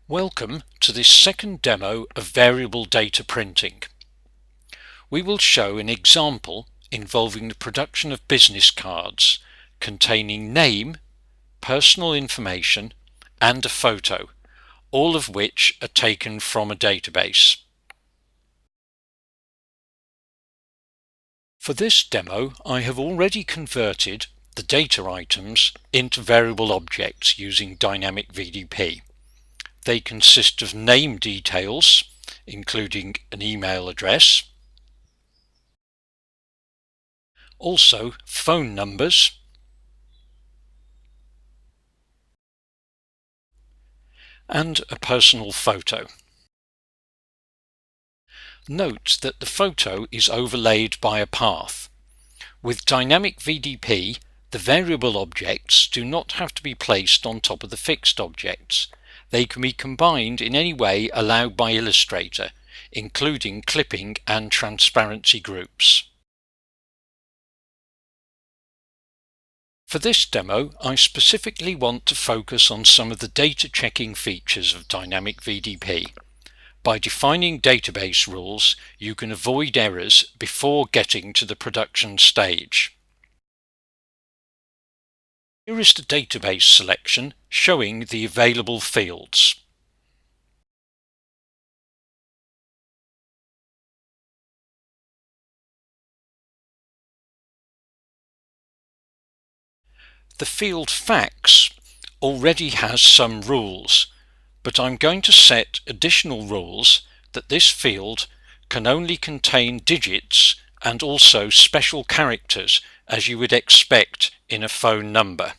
Welcome to this second demo of variable data printing. We will show an example involving the production of business cards containing name, personal information and a photo, all of which are taken from a database. For this demo, I have already converted the data items into variable objects using dynamic VDP. They consist of name details, including an email address, also phone numbers, and a personal photo. Note that the photo is overlaid by a path. With dynamic VDP, the variable objects do not have to be placed on top of the fixed objects. They can be combined in any way allowed by Illustrator, including clipping and transparency groups. For this demo, I specifically want to focus on some of the data checking features of dynamic VDP. By defining database rules, you can avoid errors before getting to the production stage. Here is the database selection showing the available fields. The field facts already has some rules, but I'm going to set additional rules that this field can only contain digits and also special characters, as you would expect in a phone number.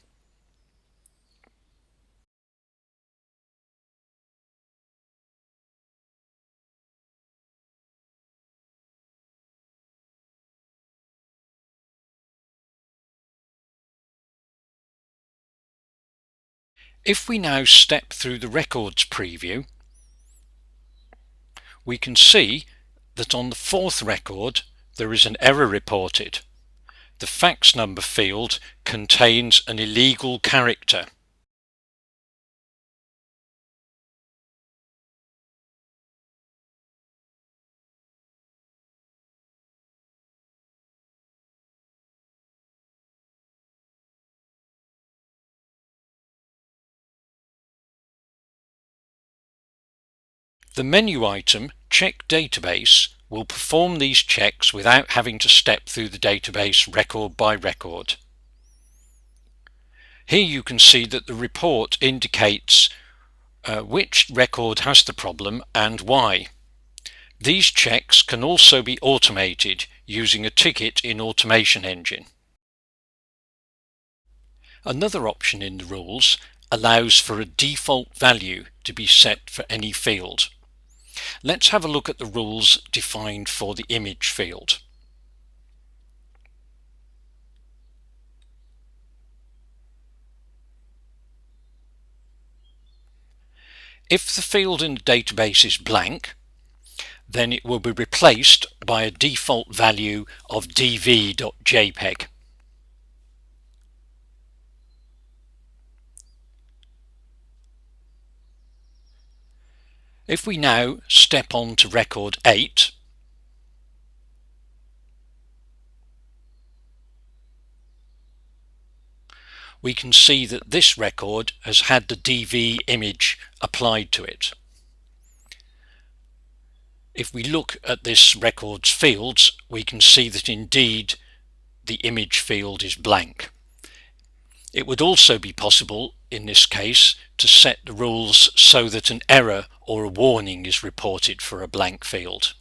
If we now step through the records preview, we can see that on the fourth record there is an error reported. The fax number field contains an illegal character. The menu item Check Database will perform these checks without having to step through the database record by record. Here you can see that the report indicates which record has the problem and why. These checks can also be automated using a ticket in Automation Engine. Another option in the rules allows for a default value to be set for any field. Let's have a look at the rules defined for the image field. If the field in the database is blank, then it will be replaced by a default value of dv.jpg. If we now step on to record 8, we can see that this record has had the DV image applied to it. If we look at this record's fields, we can see that indeed the image field is blank. It would also be possible in this case to set the rules so that an error or a warning is reported for a blank field.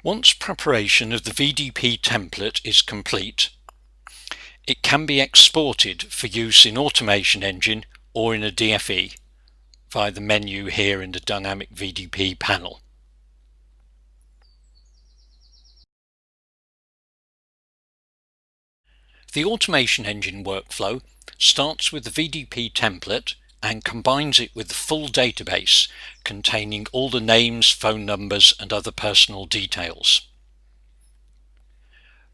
Once preparation of the VDP template is complete, it can be exported for use in Automation Engine or in a DFE via the menu here in the Dynamic VDP panel. The Automation Engine workflow starts with the VDP template and combines it with the full database containing all the names, phone numbers, and other personal details.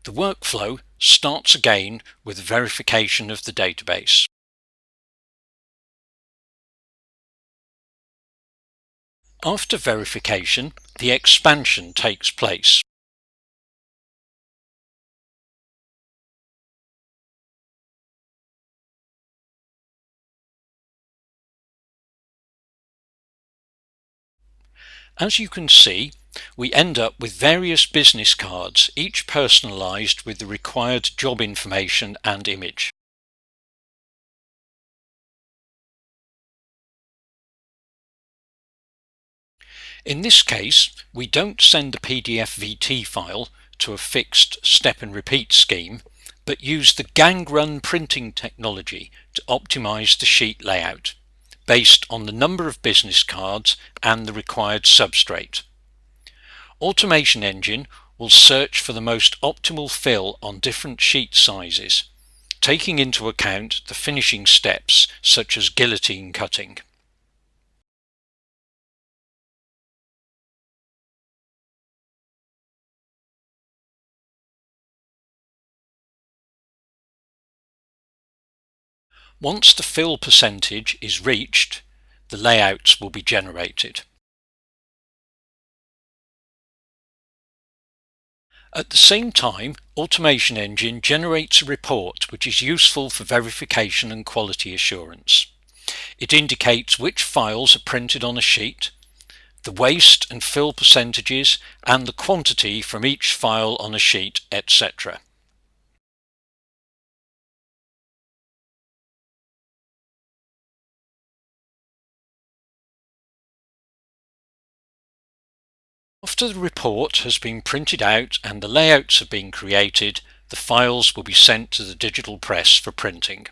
The workflow starts again with verification of the database. After verification, the expansion takes place. As you can see, we end up with various business cards, each personalized with the required job information and image. In this case, we don't send the PDF VT file to a fixed step and repeat scheme, but use the gang run printing technology to optimize the sheet layout, based on the number of business cards and the required substrate. Automation Engine will search for the most optimal fill on different sheet sizes, taking into account the finishing steps such as guillotine cutting. Once the fill percentage is reached, the layouts will be generated. At the same time, Automation Engine generates a report which is useful for verification and quality assurance. It indicates which files are printed on a sheet, the waste and fill percentages, and the quantity from each file on a sheet, etc. After the report has been printed out and the layouts have been created, the files will be sent to the digital press for printing.